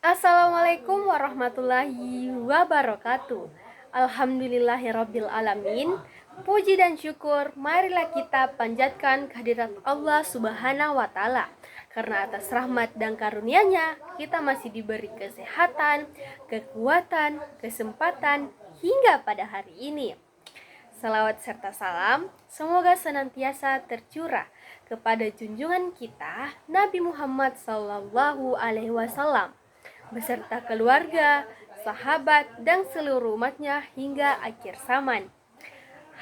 Assalamualaikum warahmatullahi wabarakatuh. Alhamdulillahirabbil alamin. Puji dan syukur marilah kita panjatkan kehadirat Allah Subhanahu wa taala. Karena atas rahmat dan karunia-Nya kita masih diberi kesehatan, kekuatan, kesempatan hingga pada hari ini. Salawat serta salam semoga senantiasa tercurah kepada junjungan kita Nabi Muhammad SAW beserta keluarga, sahabat, dan seluruh umatnya hingga akhir zaman.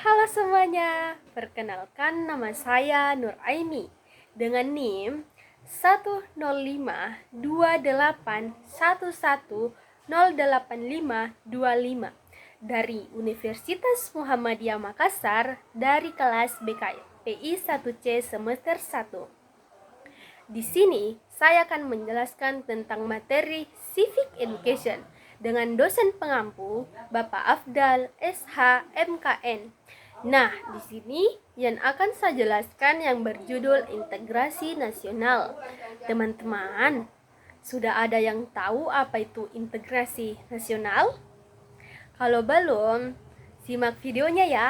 Halo semuanya, perkenalkan nama saya Nur Aini dengan NIM 10528110855 dari Universitas Muhammadiyah Makassar dari kelas BKPI 1C semester 1. Di sini, saya akan menjelaskan tentang materi Civic Education dengan dosen pengampu Bapak Afdal SH MKN. Nah, di sini yang akan saya jelaskan yang berjudul Integrasi Nasional. Teman-teman, sudah ada yang tahu apa itu integrasi nasional? Kalau belum, simak videonya ya.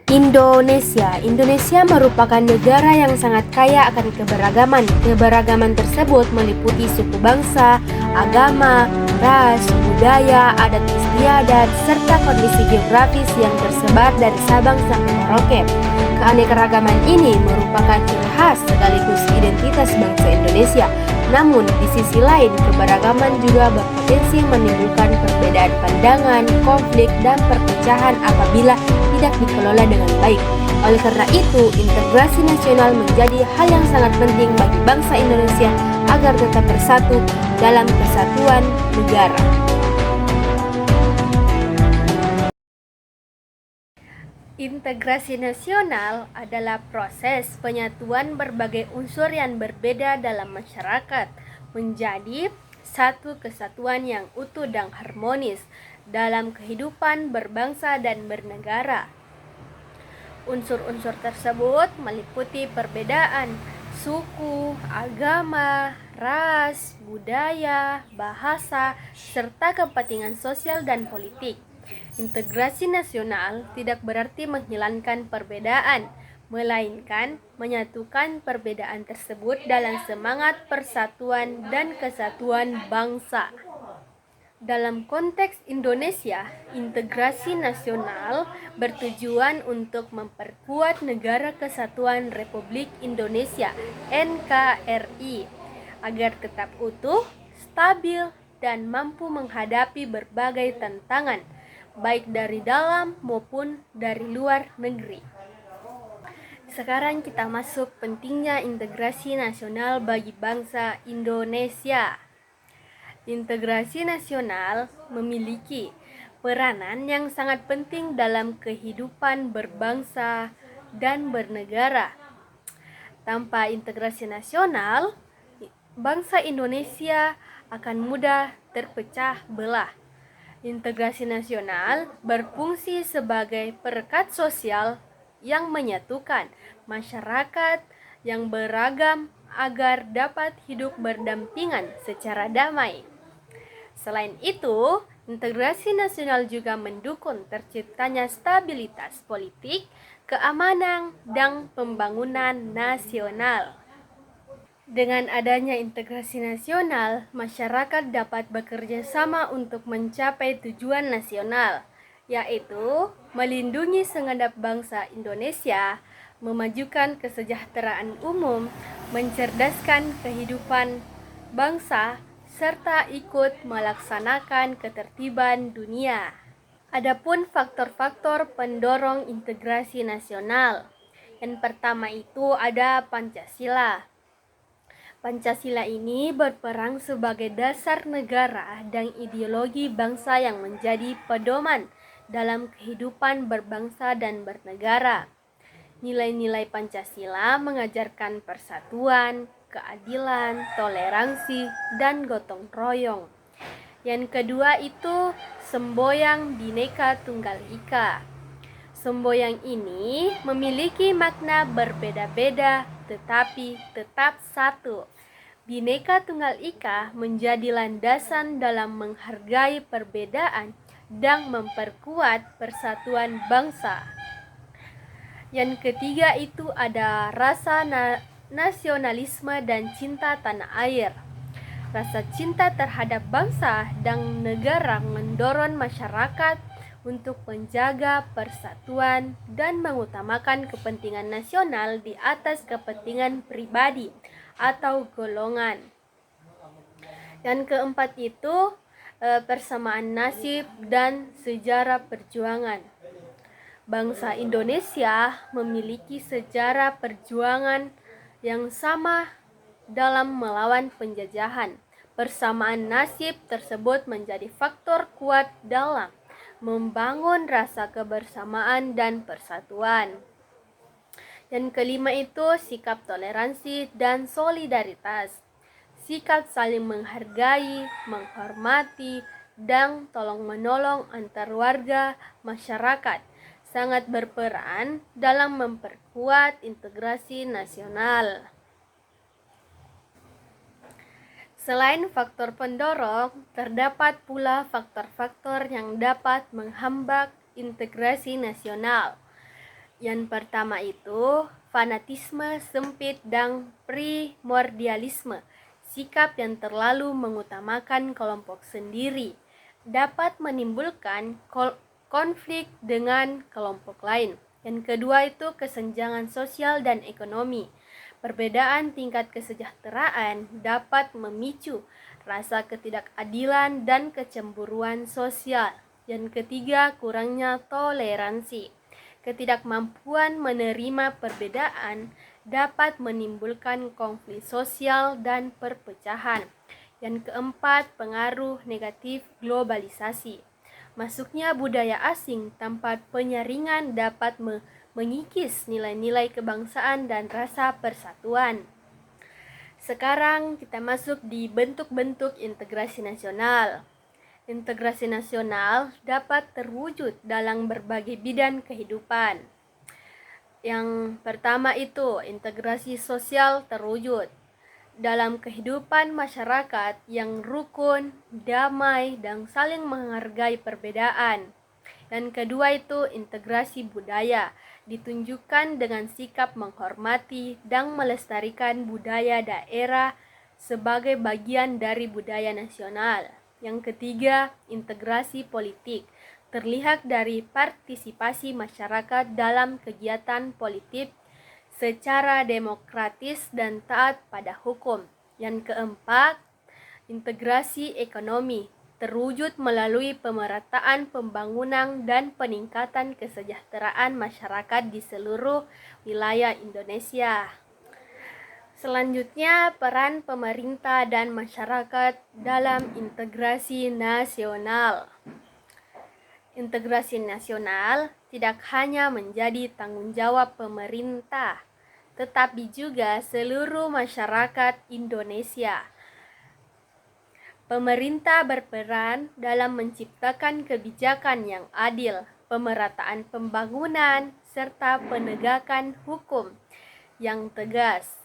Indonesia merupakan negara yang sangat kaya akan keberagaman. Keberagaman tersebut meliputi suku bangsa, agama, ras, budaya, adat istiadat, serta kondisi geografis yang tersebar dari Sabang sampai Merauke. Keanekaragaman ini merupakan ciri khas sekaligus identitas bangsa Indonesia. Namun, di sisi lain, keberagaman juga berpotensi menimbulkan perbedaan pandangan, konflik, dan perpecahan apabila tidak dikelola dengan baik. Oleh karena itu, integrasi nasional menjadi hal yang sangat penting bagi bangsa Indonesia agar tetap bersatu dalam kesatuan negara. Integrasi nasional adalah proses penyatuan berbagai unsur yang berbeda dalam masyarakat menjadi satu kesatuan yang utuh dan harmonis dalam kehidupan berbangsa dan bernegara. Unsur-unsur tersebut meliputi perbedaan suku, agama, ras, budaya, bahasa, serta kepentingan sosial dan politik. Integrasi nasional tidak berarti menghilangkan perbedaan, melainkan menyatukan perbedaan tersebut dalam semangat persatuan dan kesatuan bangsa. Dalam konteks Indonesia, integrasi nasional bertujuan untuk memperkuat Negara Kesatuan Republik Indonesia (NKRI) agar tetap utuh, stabil, dan mampu menghadapi berbagai tantangan, baik dari dalam maupun dari luar negeri. Sekarang kita masuk pentingnya integrasi nasional bagi bangsa Indonesia. Integrasi nasional memiliki peranan yang sangat penting dalam kehidupan berbangsa dan bernegara. Tanpa integrasi nasional, bangsa Indonesia akan mudah terpecah belah. Integrasi nasional berfungsi sebagai perekat sosial yang menyatukan masyarakat yang beragam agar dapat hidup berdampingan secara damai. Selain itu, integrasi nasional juga mendukung terciptanya stabilitas politik, keamanan, dan pembangunan nasional. Dengan adanya integrasi nasional, masyarakat dapat bekerja sama untuk mencapai tujuan nasional, yaitu melindungi segenap bangsa Indonesia, memajukan kesejahteraan umum, mencerdaskan kehidupan bangsa, serta ikut melaksanakan ketertiban dunia. Adapun faktor-faktor pendorong integrasi nasional. Yang pertama itu ada Pancasila. Pancasila ini berperan sebagai dasar negara dan ideologi bangsa yang menjadi pedoman dalam kehidupan berbangsa dan bernegara. Nilai-nilai Pancasila mengajarkan persatuan, keadilan, toleransi, dan gotong royong. Yang kedua itu semboyan Bhinneka Tunggal Ika. Semboyan ini memiliki makna berbeda-beda tetapi tetap satu. Bhinneka Tunggal Ika menjadi landasan dalam menghargai perbedaan dan memperkuat persatuan bangsa. Yang ketiga itu ada rasa nasionalisme dan cinta tanah air. Rasa cinta terhadap bangsa dan negara mendorong masyarakat untuk menjaga persatuan dan mengutamakan kepentingan nasional di atas kepentingan pribadi atau golongan. Yang keempat itu persamaan nasib dan sejarah perjuangan. Bangsa Indonesia memiliki sejarah perjuangan yang sama dalam melawan penjajahan. Persamaan nasib tersebut menjadi faktor kuat dalam membangun rasa kebersamaan dan persatuan. Yang kelima itu sikap toleransi dan solidaritas. Sikap saling menghargai, menghormati, dan tolong-menolong antar warga masyarakat sangat berperan dalam memperkuat integrasi nasional. Selain faktor pendorong, terdapat pula faktor-faktor yang dapat menghambat integrasi nasional. Yang pertama itu fanatisme sempit dan primordialisme. Sikap yang terlalu mengutamakan kelompok sendiri dapat menimbulkan konflik dengan kelompok lain. Yang kedua itu kesenjangan sosial dan ekonomi. Perbedaan tingkat kesejahteraan dapat memicu rasa ketidakadilan dan kecemburuan sosial. Yang ketiga, kurangnya toleransi. Ketidakmampuan menerima perbedaan dapat menimbulkan konflik sosial dan perpecahan. Yang keempat, pengaruh negatif globalisasi. Masuknya budaya asing tanpa penyaringan dapat mengikis nilai-nilai kebangsaan dan rasa persatuan. Sekarang kita masuk di bentuk-bentuk integrasi nasional. Integrasi nasional dapat terwujud dalam berbagai bidang kehidupan. Yang pertama itu integrasi sosial terwujud dalam kehidupan masyarakat yang rukun, damai, dan saling menghargai perbedaan. Dan kedua itu integrasi budaya, ditunjukkan dengan sikap menghormati dan melestarikan budaya daerah sebagai bagian dari budaya nasional. Yang ketiga, integrasi politik, terlihat dari partisipasi masyarakat dalam kegiatan politik secara demokratis dan taat pada hukum. Yang keempat, integrasi ekonomi, terwujud melalui pemerataan pembangunan dan peningkatan kesejahteraan masyarakat di seluruh wilayah Indonesia. Selanjutnya, peran pemerintah dan masyarakat dalam integrasi nasional. Integrasi nasional tidak hanya menjadi tanggung jawab pemerintah, tetapi juga seluruh masyarakat Indonesia. Pemerintah berperan dalam menciptakan kebijakan yang adil, pemerataan pembangunan, serta penegakan hukum yang tegas.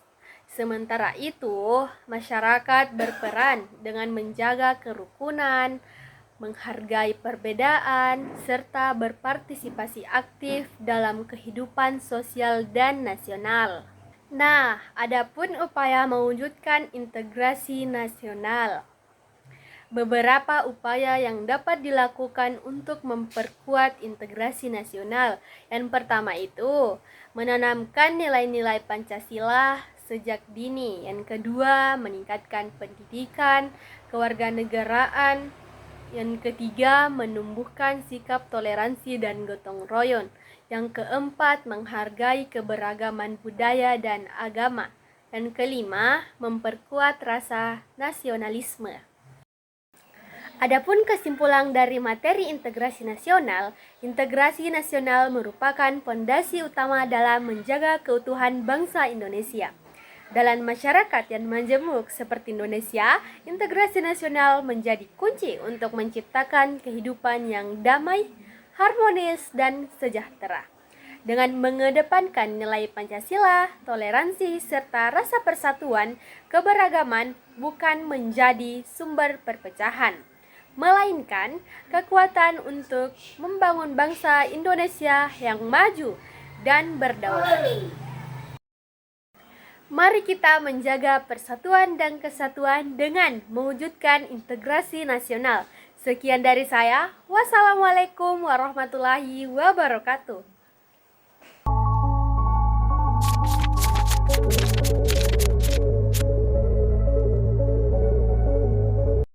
Sementara itu, masyarakat berperan dengan menjaga kerukunan, menghargai perbedaan, serta berpartisipasi aktif dalam kehidupan sosial dan nasional. Nah, adapun upaya mewujudkan integrasi nasional. Beberapa upaya yang dapat dilakukan untuk memperkuat integrasi nasional. Yang pertama itu, menanamkan nilai-nilai Pancasila sejak dini. Yang kedua, meningkatkan pendidikan kewarganegaraan. Yang ketiga, menumbuhkan sikap toleransi dan gotong royong. Yang keempat, menghargai keberagaman budaya dan agama. Yang kelima, memperkuat rasa nasionalisme. Adapun kesimpulan dari materi integrasi nasional merupakan fondasi utama dalam menjaga keutuhan bangsa Indonesia. Dalam masyarakat yang majemuk seperti Indonesia, integrasi nasional menjadi kunci untuk menciptakan kehidupan yang damai, harmonis, dan sejahtera. dengan mengedepankan nilai Pancasila, toleransi, serta rasa persatuan, keberagaman bukan menjadi sumber perpecahan, melainkan kekuatan untuk membangun bangsa Indonesia yang maju dan berdaulat. Mari kita menjaga persatuan dan kesatuan dengan mewujudkan integrasi nasional. Sekian dari saya. Wassalamualaikum warahmatullahi wabarakatuh.